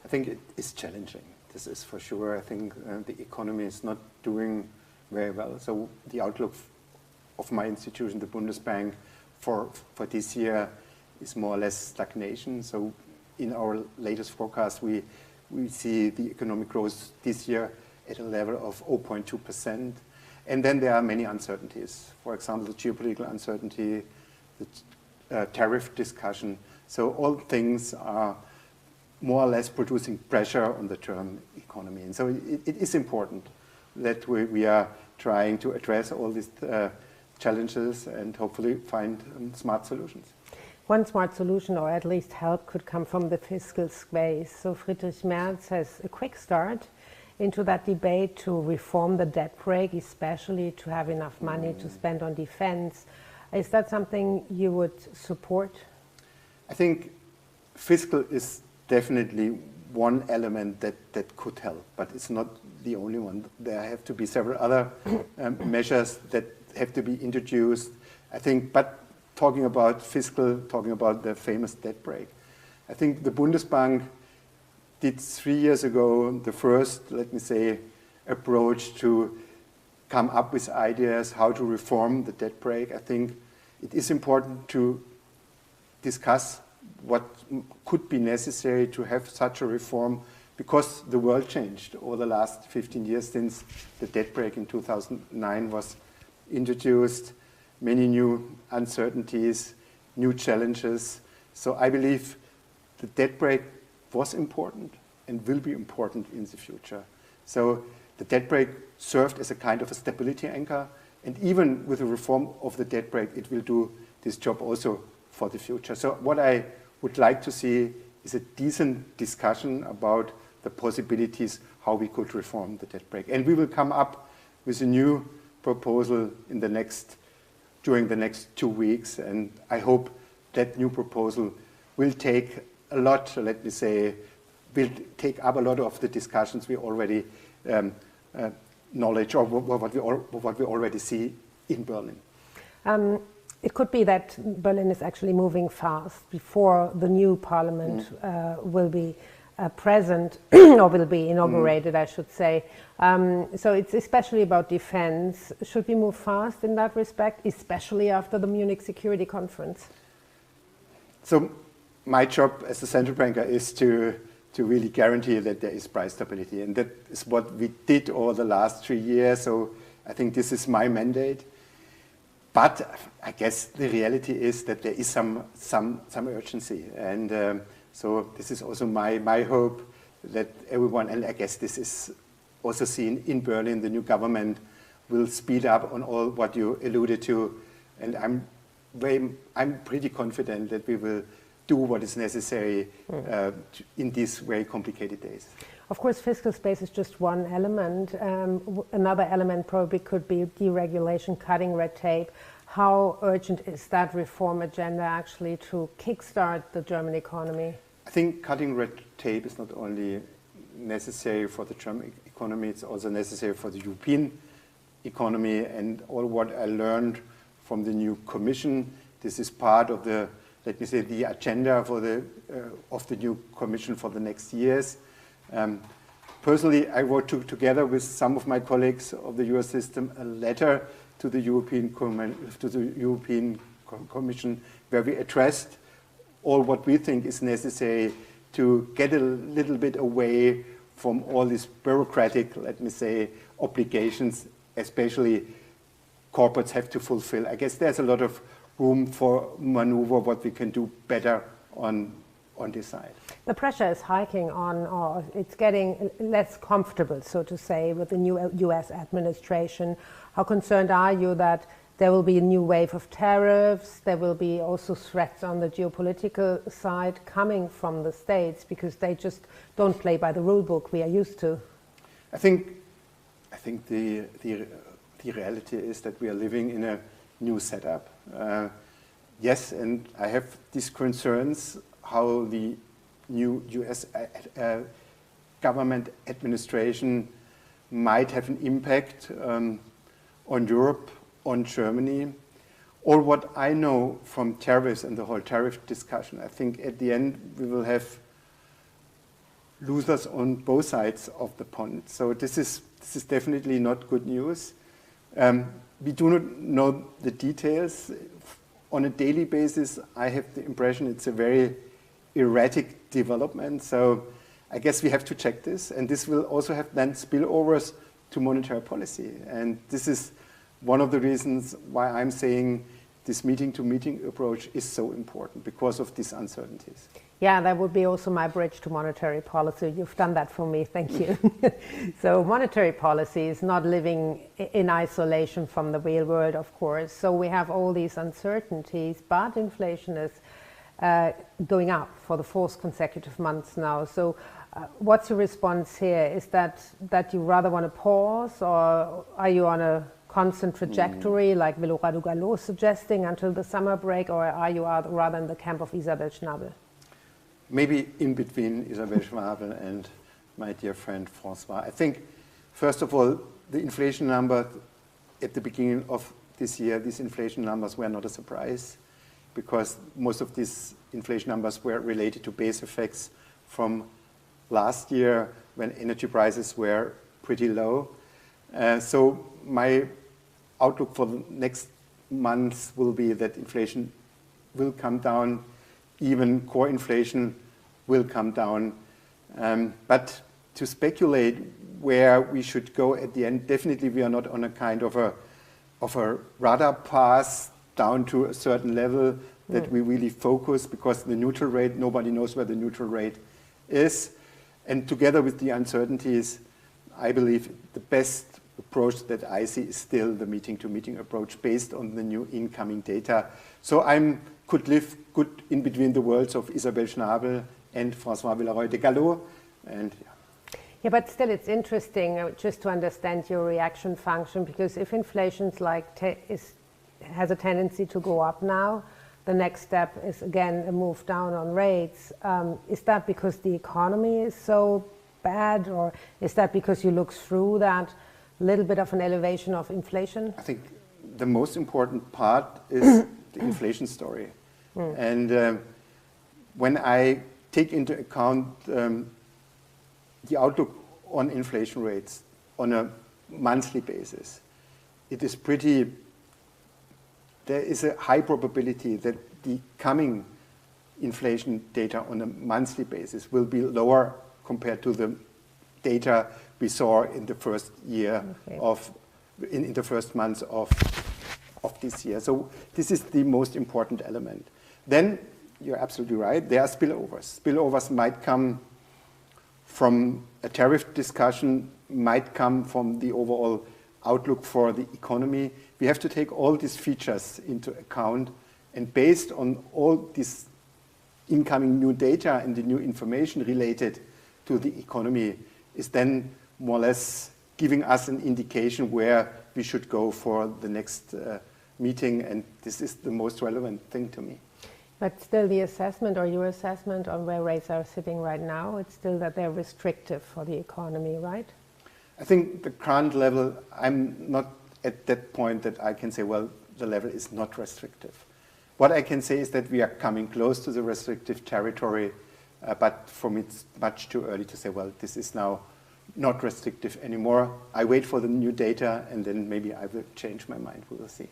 I think it is challenging. This is for sure. I think the economy is not doing very well. So the outlook of my institution, the Bundesbank, for this year is more or less stagnation. So in our latest forecast, we see the economic growth this year at a level of 0.2%. And then there are many uncertainties. For example, the geopolitical uncertainty, the tariff discussion. So all things are more or less producing pressure on the German economy. And so it is important that we are trying to address all these challenges and hopefully find smart solutions. One smart solution, or at least help, could come from the fiscal space. So Friedrich Merz has a quick start into that debate to reform the debt brake, especially to have enough money to spend on defense. Is that something you would support? I think fiscal is definitely one element that could help, but it's not the only one. There have to be several other measures that have to be introduced. I think, but talking about fiscal, talking about the famous debt brake, I think the Bundesbank did 3 years ago the first, let me say, approach to come up with ideas how to reform the debt brake. I think it is important to discuss what could be necessary to have such a reform, because the world changed over the last 15 years since the debt brake in 2009 was introduced. Many new uncertainties, new challenges. So I believe the debt brake was important and will be important in the future. So the debt brake served as a kind of a stability anchor, and even with the reform of the debt brake, it will do this job also for the future. So what I would like to see is a decent discussion about the possibilities how we could reform the debt brake. And we will come up with a new proposal during the next 2 weeks, and I hope that new proposal will take a lot, let me say, will take up a lot of the discussions we already knowledge, or what we already see in Berlin. It could be that Berlin is actually moving fast before the new parliament will be present, or will be inaugurated, I should say. So it's especially about defense. Should we move fast in that respect, especially after the Munich Security Conference? So my job as a central banker is to really guarantee that there is price stability. And that is what we did over the last 3 years. So I think this is my mandate. But I guess the reality is that there is some urgency. And so this is also my hope that everyone, and I guess this is also seen in Berlin, the new government will speed up on all what you alluded to. And I'm pretty confident that we will do what is necessary in these very complicated days. Of course, fiscal space is just one element. Another element probably could be deregulation, cutting red tape. How urgent is that reform agenda actually to kickstart the German economy? I think cutting red tape is not only necessary for the German economy, it's also necessary for the European economy. And all what I learned from the new Commission, this is part of the, let me say, the agenda for of the new Commission for the next years. Personally, I wrote together with some of my colleagues of the Euro system a letter to the European Commission where we addressed all what we think is necessary to get a little bit away from all these bureaucratic, let me say, obligations, especially corporates have to fulfill. I guess there's a lot of room for maneuver, what we can do better on this side. The pressure is hiking or it's getting less comfortable, so to say, with the new US administration. How concerned are you that there will be a new wave of tariffs? There will be also threats on the geopolitical side coming from the States because they just don't play by the rule book we are used to. I think the reality is that we are living in a new setup. Yes, and I have these concerns how the new US government administration might have an impact on Europe, on Germany. All what I know from tariffs and the whole tariff discussion, I think at the end we will have losers on both sides of the pond. So this is definitely not good news. We do not know the details. On a daily basis, I have the impression it's a very erratic development. So I guess we have to check this. And this will also have then spillovers to monetary policy. And this is one of the reasons why I'm saying this meeting-to-meeting approach is so important, because of these uncertainties. Yeah, that would be also my bridge to monetary policy. You've done that for me, thank you. So monetary policy is not living in isolation from the real world, of course. So we have all these uncertainties, but inflation is going up for the fourth consecutive months now. So what's your response here? Is that you rather want to pause, or are you on a constant trajectory, like Velo Radugallo suggesting, until the summer break, or are you rather in the camp of Isabel Schnabel? Maybe in between Isabel Schnabel and my dear friend François. I think, first of all, the inflation number at the beginning of this year, these inflation numbers were not a surprise, because most of these inflation numbers were related to base effects from last year when energy prices were pretty low. So my outlook for the next months will be that inflation will come down, even core inflation will come down. But to speculate where we should go at the end, definitely we are not on a kind of a radar pass down to a certain level that we really focus, because the neutral rate, nobody knows where the neutral rate is. And together with the uncertainties, I believe the best approach that I see is still the meeting-to-meeting approach based on the new incoming data. So I could live good in between the worlds of Isabel Schnabel and François Villeroy de Gallo. And yeah, but still it's interesting just to understand your reaction function, because if inflation's has a tendency to go up now, the next step is again a move down on rates. Is that because the economy is so bad, or is that because you look through that little bit of an elevation of inflation? I think the most important part is the inflation story. And when I take into account the outlook on inflation rates on a monthly basis, it is there is a high probability that the coming inflation data on a monthly basis will be lower compared to the data we saw in the first year in the first months of this year. So this is the most important element. Then you're absolutely right, there are spillovers. Spillovers might come from a tariff discussion, might come from the overall outlook for the economy. We have to take all these features into account, and based on all this incoming new data and the new information related to the economy is then more or less giving us an indication where we should go for the next meeting, and this is the most relevant thing to me. But still the assessment, or your assessment on where rates are sitting right now, it's still that they're restrictive for the economy, right? I think the current level, I'm not at that point that I can say, well, the level is not restrictive. What I can say is that we are coming close to the restrictive territory, but for me it's much too early to say, well, this is now not restrictive anymore. I wait for the new data, and then maybe I will change my mind. We will see.